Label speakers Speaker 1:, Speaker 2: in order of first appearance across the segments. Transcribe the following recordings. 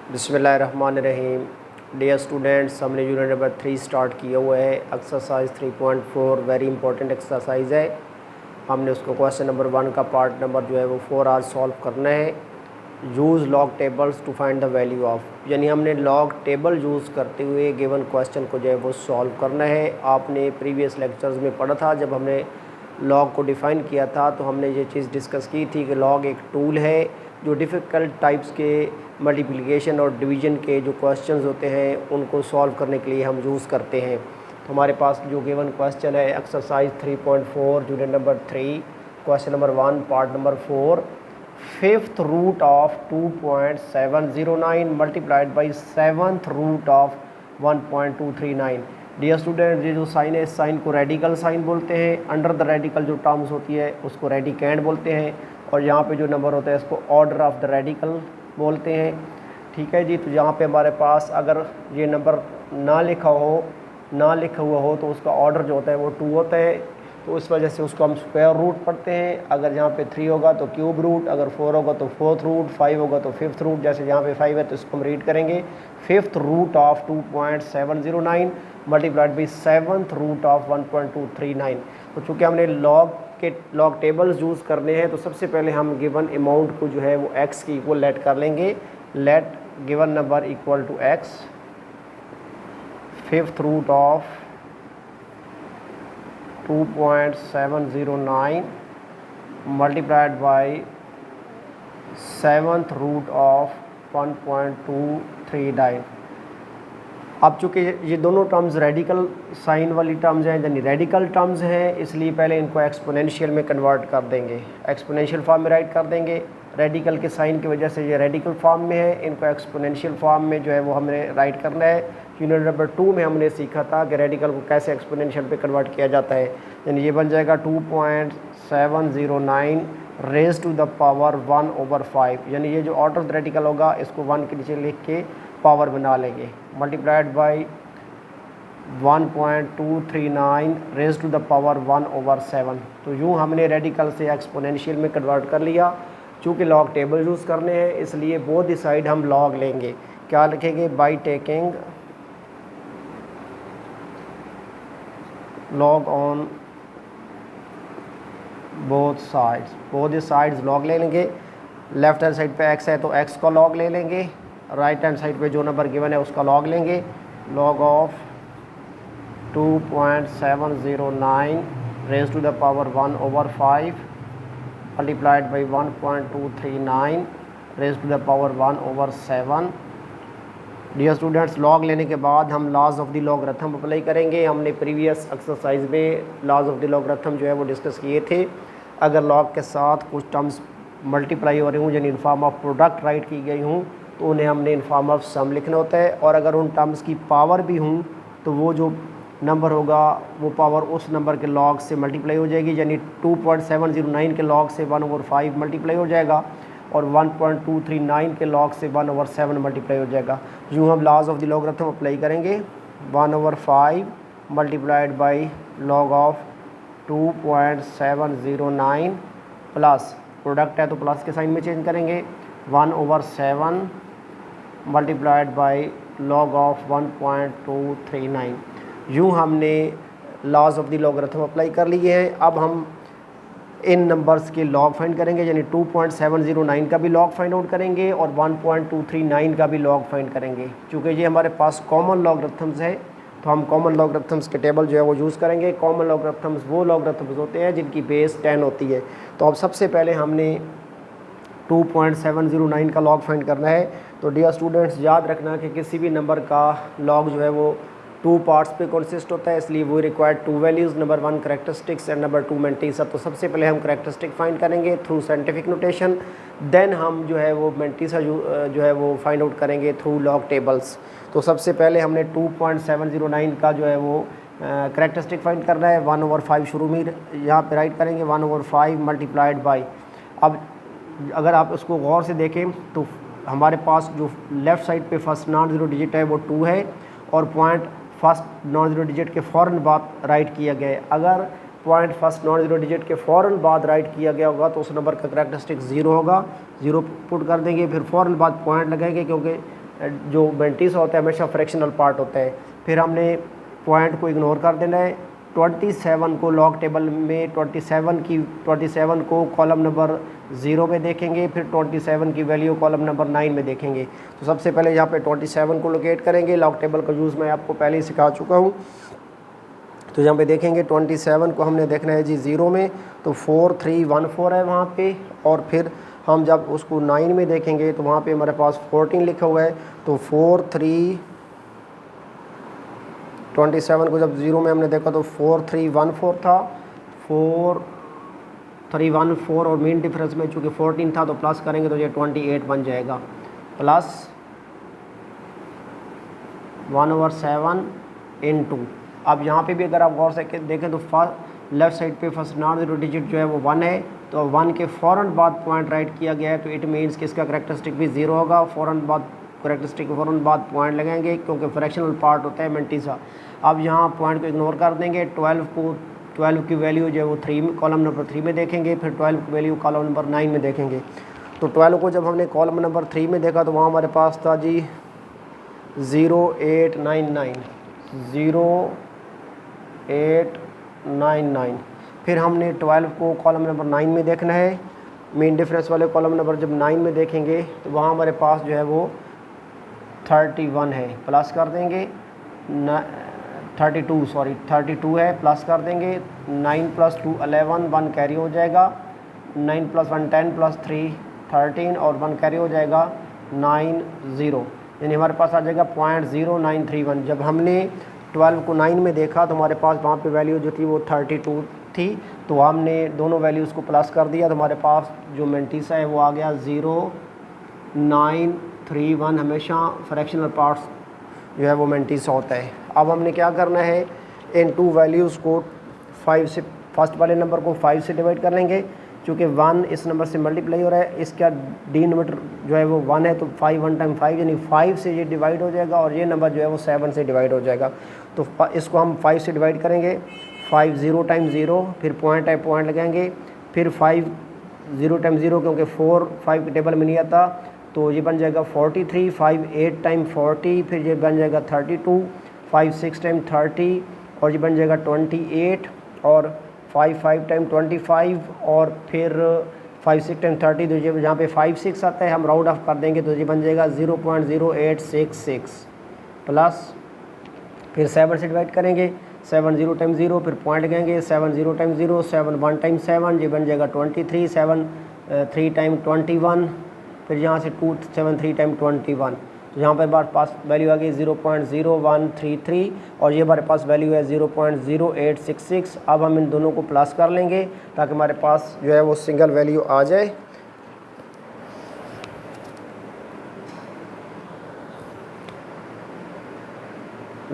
Speaker 1: बिस्मिल्लाहिर्रहमानिर्रहीम। Dear students, हमने unit number 3 start किया हुआ है। एक्सरसाइज 3.4 वेरी इंपॉर्टेंट एक्सरसाइज है। हमने उसको क्वेश्चन नंबर 1 का पार्ट नंबर जो है वो 4 आज सॉल्व करना है। Use log tables two find the value of, यानी हमने लॉग टेबल यूज़ करते हुए गिवन क्वेश्चन को जो है वो सॉल्व करना है। आपने प्रीवियस लेक्चर्स में पढ़ा था, जब हमने लॉग को डिफ़ाइन किया था तो हमने ये चीज़ डिस्कस की थी कि लॉग एक टूल है जो डिफ़िकल्ट टाइप्स के मल्टीप्लिकेशन और डिवीज़न के जो क्वेश्चंस होते हैं उनको सॉल्व करने के लिए हम यूज़ करते हैं। तो हमारे पास जो गिवन क्वेश्चन है exercise 3.4 unit number 3 question number 1 part number 4, fifth root of 2.709 multiplied by seventh root of 1.239। Dear student, ये जो साइन है इस साइन को रेडिकल साइन बोलते हैं। अंडर द रेडिकल जो टर्म्स होती है उसको रेडिकेंड बोलते हैं, और यहाँ पे जो नंबर होता है इसको ऑर्डर ऑफ द रेडिकल बोलते हैं। ठीक है जी। तो यहाँ पे हमारे पास अगर ये नंबर ना लिखा हुआ हो तो उसका ऑर्डर जो होता है वो 2 होता है, तो इस वजह से उसको हम स्क्वायर रूट पढ़ते हैं। अगर यहाँ पे 3 होगा तो क्यूब रूट, अगर 4 होगा तो फोर्थ रूट, 5 होगा तो फिफ्थ रूट। जैसे यहाँ पे 5 है तो इसको हम रीड करेंगे fifth root of 2.709 multiplied by seventh root of 1.239। तो चूँकि हमने लॉग टेबल्स यूज़ करने हैं तो सबसे पहले हम गिवन अमाउंट को जो है वो x की इक्वल लेट कर लेंगे। Let given number equal to x, fifth root of 2.709 multiplied by seventh root of 1.239। अब चूँकि ये दोनों टर्म्स रेडिकल साइन वाली टर्म्स हैं, यानी रेडिकल टर्म्स हैं, इसलिए पहले इनको एक्सपोनेंशियल में कन्वर्ट कर देंगे, एक्सपोनेंशियल फॉर्म में राइट कर देंगे। रेडिकल के साइन की वजह से ये रेडिकल फॉर्म में है, इनको एक्सपोनेंशियल फॉर्म में जो है वो हमने राइट करना है। यूनिट नंबर 2 में हमने सीखा था कि रेडिकल को कैसे एक्सपोनेंशियल पे कन्वर्ट किया जाता है। यानी ये बन जाएगा 2.709 रेज टू द पावर 1/5, यानी ये जो ऑर्डर रेडिकल होगा इसको 1 के नीचे लिख के पावर बना लेंगे, multiplied by 1.239 raise to the power 1/7। तो यूँ हमने रेडिकल से एक्सपोनेंशियल में कन्वर्ट कर लिया। चूँकि लॉग टेबल यूज़ करने हैं इसलिए बोथ दी साइड हम लॉग लेंगे। क्या लिखेंगे? By taking log on both sides log ले लेंगे। लेफ्ट हैंड साइड पे x है तो x का लॉग ले लेंगे, राइट हैंड साइड पे जो नंबर गिवन है उसका लॉग लेंगे। Log of 2.709 raise to the power 1/5 multiplied by 1.239 raise to the power 1/7। Dear students, log लेने के बाद हम laws of the logarithm apply करेंगे। हमने प्रीवियस एक्सरसाइज में लॉज ऑफ द लॉगरिथम जो है वो डिस्कस किए थे। अगर लॉग के साथ कुछ टर्म्स मल्टीप्लाई हो रही हूँ, यानी in form of product right की गई हूँ, तो उन्हें हमने इन फॉर्म ऑफ सम लिखना होता है। और अगर उन टर्म्स की पावर भी हूँ तो वो जो नंबर होगा वो पावर उस नंबर के लॉग से मल्टीप्लाई हो जाएगी, यानी 2.709 के लॉग से 1/5 मल्टीप्लाई हो जाएगा और 1.239 के लॉग से 1/7 मल्टीप्लाई हो जाएगा। यूँ हम laws of the logarithm apply करेंगे। 1/5 multiplied by log of 2.709 plus product है तो प्लस के साइन में चेंज करेंगे 1/7 मल्टीप्लाइड बाई लॉग ऑफ 1.239। यूँ हमने laws of the logarithm apply कर लिए हैं। अब हम इन नंबर्स के लॉग फाइंड करेंगे, यानी 2.709 का भी लॉग फाइंड आउट करेंगे और 1.239 का भी लॉग फाइंड करेंगे। चूँकि ये हमारे पास कॉमन लॉगरिथम्स है तो हम कॉमन लॉगरिथम्स के टेबल जो है वो यूज़ करेंगे। कॉमन लॉगरिथम्स वो लॉगरिथम्स होते हैं जिनकी बेस 10 होती है। तो अब सबसे पहले हमने 2.709 का लॉग फाइंड करना है। तो डियर स्टूडेंट्स, याद रखना कि किसी भी नंबर का लॉग जो है वो 2 पार्ट्स पे कंसिस्ट होता है, इसलिए वो required 2 values, number 1 characteristics and number 2 mantissa. तो सबसे पहले हम करेक्टरिस्टिक फाइंड करेंगे थ्रू साइंटिफिक नोटेशन, देन हम जो है वो मेंटीसा जो है वो फाइंड आउट करेंगे थ्रू लॉग टेबल्स। तो सबसे पहले हमने 2.709 का जो है वो करेक्टरिस्टिक फाइंड करना है। 1/5 शुरू में यहाँ पे राइट करेंगे 1/5 मल्टीप्लाइड बाई। अब अगर आप उसको गौर से देखें तो हमारे पास जो लेफ़्ट साइड पे फर्स्ट नॉन ज़ीरो डिजिट है वो 2 है और point first non zero digit के फ़ौरन बाद राइट किया गया है। अगर point first non zero digit के फ़ौरन बाद राइट किया गया होगा तो उस नंबर का करेक्टरिस्टिक 0 होगा, 0 पुट कर देंगे, फिर फ़ौरन बाद पॉइंट लगाएंगे क्योंकि जो मेंटिसा होता है हमेशा फ्रैक्शनल पार्ट होता है। फिर हमने पॉइंट को इग्नोर कर देना है। 27 को लॉग टेबल में 27 को कॉलम नंबर 0 में देखेंगे, फिर 27 की वैल्यू कॉलम नंबर 9 में देखेंगे। तो सबसे पहले यहाँ पे 27 को लोकेट करेंगे। लॉग टेबल का यूज़ मैं आपको पहले ही सिखा चुका हूँ। तो यहाँ पे देखेंगे 27 को हमने देखना है जी 0 में, तो 4314 है वहाँ पे। और फिर हम जब उसको 9 में देखेंगे तो वहाँ पे हमारे पास 14 लिखा हुआ है। तो 27 को जब 0 में हमने देखा तो 4314 था, 4314 और मेन डिफरेंस में चूँकि 14 था तो प्लस करेंगे तो ये 28 बन जाएगा, प्लस 1/7 इंटू। अब यहाँ पे भी अगर आप गौर से देखें तो लेफ़्ट साइड पे फर्स्ट नॉन जीरो डिजिट जो है वो 1 है, तो 1 के फ़ौरन बाद पॉइंट राइट किया गया है, तो इट मीन्स कि इसका करैक्टरिस्टिक भी 0 होगा। फ़ौरन बाद करैक्टरिस्टिक के फ़ौरन बाद पॉइंट लगाएंगे क्योंकि फ्रैक्शनल पार्ट होता है मेंटिसा। अब यहाँ पॉइंट को इग्नोर कर देंगे। 12 की वैल्यू जो है वो 3 कॉलम नंबर 3 में देखेंगे, फिर 12 की वैल्यू कॉलम नंबर 9 में देखेंगे। तो 12 को जब हमने कॉलम नंबर 3 में देखा तो वहाँ हमारे पास था जी 0899। फिर हमने 12 को कॉलम नंबर 9 में देखना है। मेन डिफरेंस वाले कॉलम नंबर जब 9 में देखेंगे तो वहाँ हमारे पास जो है वो 31 है, प्लस कर देंगे 32 है, प्लस कर देंगे 9 + 2 11, 1 कैरी हो जाएगा, 9 + 1 10 + 3 13 और 1 कैरी हो जाएगा 90, यानी हमारे पास आ जाएगा 0.0931। जब हमने 12 को 9 में देखा तो हमारे पास वहाँ पे वैल्यू जो थी वो 32 थी, तो हमने दोनों वैल्यूज़ को प्लस कर दिया तो हमारे पास जो मेंटिसा है वो आ गया 0.931। हमेशा फ्रैक्शनल पार्ट्स जो है वो मेंटिसा होता है। अब हमने क्या करना है, इन 2 वैल्यूज़ को 5 से, फर्स्ट वाले नंबर को 5 से डिवाइड कर लेंगे। चूँकि 1 इस नंबर से मल्टीप्लाई हो रहा है, इसका डिनोमिनेटर जो है वो 1 है, तो 5 1 टाइम 5 यानी 5 से ये डिवाइड हो जाएगा और ये नंबर जो है वो 7 से डिवाइड हो जाएगा। तो इसको हम 5 से डिवाइड करेंगे। 5 0 टाइम 0, फिर पॉइंट है पॉइंट लगाएंगे, फिर 5 0 टाइम 0 क्योंकि 4 5 के टेबल में नहीं आता तो ये बन जाएगा 43। 5 8 टाइम 40, फिर ये बन जाएगा 32। 5 6 टाइम 30 और ये बन जाएगा 28 और 5 5 टाइम 25 और फिर 5 6 टाइम 30, तो ये यहाँ पे 5 6 आता है, हम राउंड ऑफ कर देंगे तो ये बन जाएगा 0.0866 प्लस फिर 7 से डिवाइड करेंगे। 7 0 टाइम 0, फिर पॉइंट लगाएंगे 7 0 टाइम 0, 7 1 टाइम 7, ये बन जाएगा 23। 7 3 टाइम 21, फिर यहाँ से 2 7 3 टाइम 21, तो यहाँ पर हमारे पास वैल्यू आ गई 0.0133 और ये हमारे पास वैल्यू है 0.0866। अब हम इन दोनों को प्लस कर लेंगे ताकि हमारे पास जो है वो सिंगल वैल्यू आ जाए।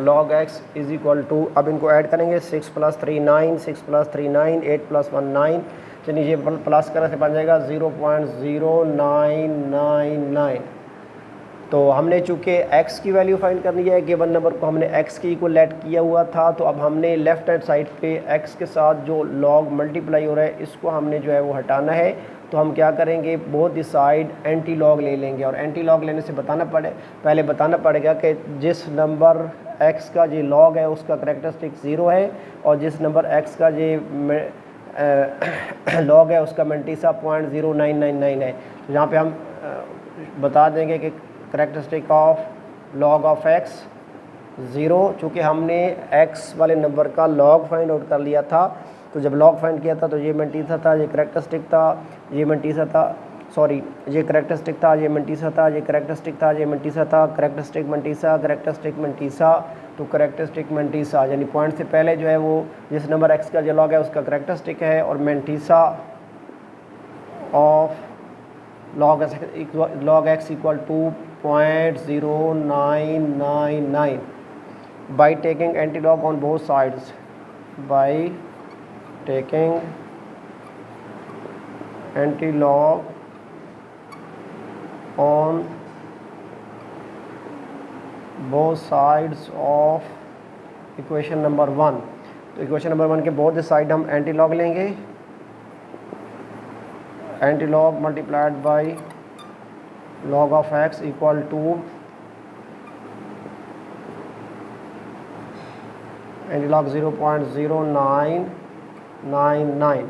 Speaker 1: log x is equal to, अब इनको ऐड करेंगे 6 + 3 9, 6 + 3 9, 8 + 1 9, चलिए ये प्लस करने से बन जाएगा 0.0999। तो हमने चूँकि x की वैल्यू फाइंड करनी है, गिवन नंबर को हमने x के इक्वल ऐड किया हुआ था, तो अब हमने लेफ़्ट हैंड साइड पे x के साथ जो log मल्टीप्लाई हो रहा है इसको हमने जो है वो हटाना है। तो हम क्या करेंगे, both the side anti log ले लेंगे और एंटी लॉग लेने से पहले बताना पड़ेगा कि जिस नंबर x का जो log है उसका करैक्टरिस्टिक 0 है और जिस नंबर x का जो log है उसका मेंटिसा 0.0999 है। तो यहाँ पे हम बता देंगे कि characteristic of log of x 0, चूँकि हमने x वाले नंबर का log फाइंड आउट कर लिया था, तो जब log फाइंड किया था तो ये मेंटिसा था, ये करैक्टरिस्टिक था, ये मेंटिसा था, सॉरी ये करैक्टरिस्टिक था, ये मेंटिसा था, ये करैक्टरिस्टिक था, ये मेंटिसा था, करैक्टरिस्टिक मेंटिसा, करैक्टरिस्टिक मेंटिसा, तो करैक्टरिस्टिक मेंटिसा यानी पॉइंट से पहले जो है वो जिस नंबर x का जो log है उसका करैक्टरिस्टिक है और mantissa of log x equal to 0.0999 by taking anti-log on both sides, by taking anti-log on both sides of equation number 1। तो इक्वेशन नंबर 1 के बोथ साइड हम एंटी-लॉग लेंगे, antilog multiplied by log of x equal to antilog 0.0999।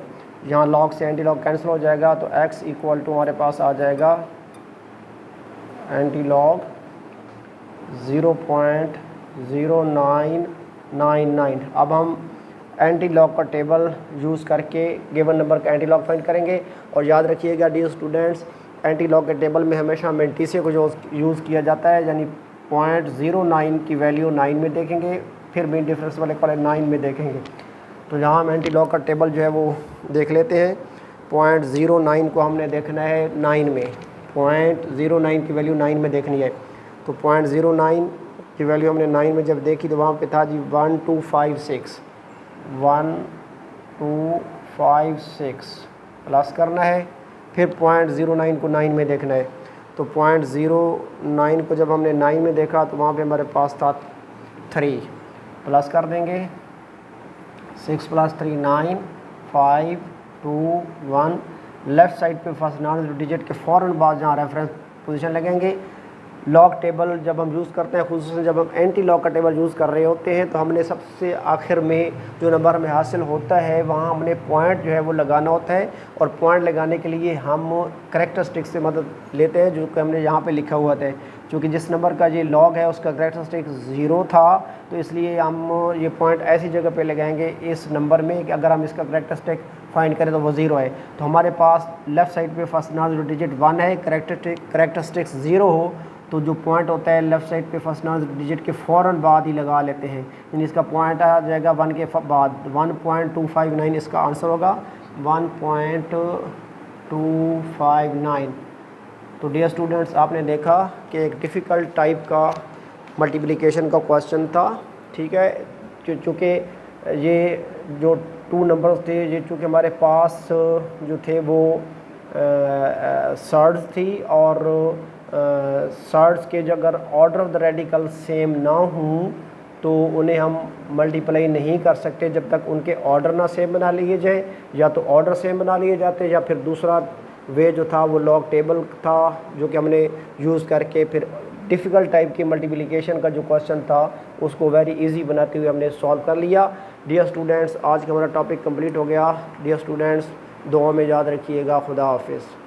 Speaker 1: यहाँ log से anti log cancel हो जाएगा तो x equal to हमारे पास आ जाएगा एंटी लॉग 0.0999। अब हम एंटी लॉग का टेबल यूज़ करके गिवन नंबर का एंटी लॉग फाइंड करेंगे। और याद रखिएगा डियर स्टूडेंट्स, एंटी लॉग के टेबल में हमेशा मेंटिसे को जो यूज़ किया जाता है, यानी 0.09 की वैल्यू 9 में देखेंगे, फिर मीन डिफरेंस वाले 9 में देखेंगे। तो यहाँ हम एंटी लॉग का टेबल जो है वो देख लेते हैं। 0.09 को हमने देखना है 9 में, 0.09 की वैल्यू 9 में देखनी है। तो 0.09 की वैल्यू हमने 9 में जब देखी तो वहाँ पे था जी 1256 प्लस करना है, फिर 0.09 को 9 में देखना है। तो 0.09 को जब हमने 9 में देखा तो वहाँ पे हमारे पास था 3, प्लस कर देंगे, 6 + 3 9, 5 2 1। लेफ़्ट साइड पे फर्स्ट नॉन डिजिट के फ़ौरन बाद जहाँ रेफरेंस पोजीशन लगेंगे। लॉग टेबल जब हम यूज़ करते हैं, खुसूसन जब हम एंटी लॉग का टेबल यूज़ कर रहे होते हैं, तो हमने सबसे आखिर में जो नंबर हमें हासिल होता है वहाँ हमने पॉइंट जो है वो लगाना होता है। और पॉइंट लगाने के लिए हम करैक्टरिस्टिक से मदद लेते हैं, जो कि हमने यहाँ पे लिखा हुआ था। क्योंकि जिस नंबर का ये लॉग है उसका करैक्टरिस्टिक 0 था, तो इसलिए हम ये पॉइंट ऐसी जगह पे लगाएंगे इस नंबर में कि अगर हम इसका करैक्टरिस्टिक फाइंड करें तो वो 0 है। तो हमारे पास लेफ़्ट साइड पे फर्स्ट नॉन डिजिट 1 है, करैक्टरिस्टिक 0 हो तो जो पॉइंट होता है लेफ़्ट साइड पे फर्स्ट नॉन डिजिट के फ़ौरन बाद ही लगा लेते हैं, यानी इसका पॉइंट आ जाएगा 1 के बाद। 1.259 इसका आंसर होगा, 1.259। तो डियर स्टूडेंट्स, आपने देखा कि एक डिफ़िकल्ट टाइप का मल्टीप्लिकेशन का क्वेश्चन था, ठीक है। चूँकि ये जो 2 नंबर्स थे, ये चूँकि हमारे पास जो थे वो सर्ड्स थी, और सर्ड्स के जो अगर order of the radical same ना हों तो उन्हें हम मल्टीप्लाई नहीं कर सकते जब तक उनके ऑर्डर ना सेम बना लिए जाए। या तो ऑर्डर सेम बना लिए जाते, या फिर दूसरा वे जो था वो लॉग टेबल था, जो कि हमने यूज़ करके फिर डिफ़िकल्ट टाइप की मल्टीप्लिकेशन का जो क्वेश्चन था उसको वेरी इजी बनाते हुए हमने सॉल्व कर लिया। डियर स्टूडेंट्स, आज का हमारा टॉपिक कंप्लीट हो गया। डियर स्टूडेंट्स, दुआ में याद रखिएगा। खुदा हाफिज़।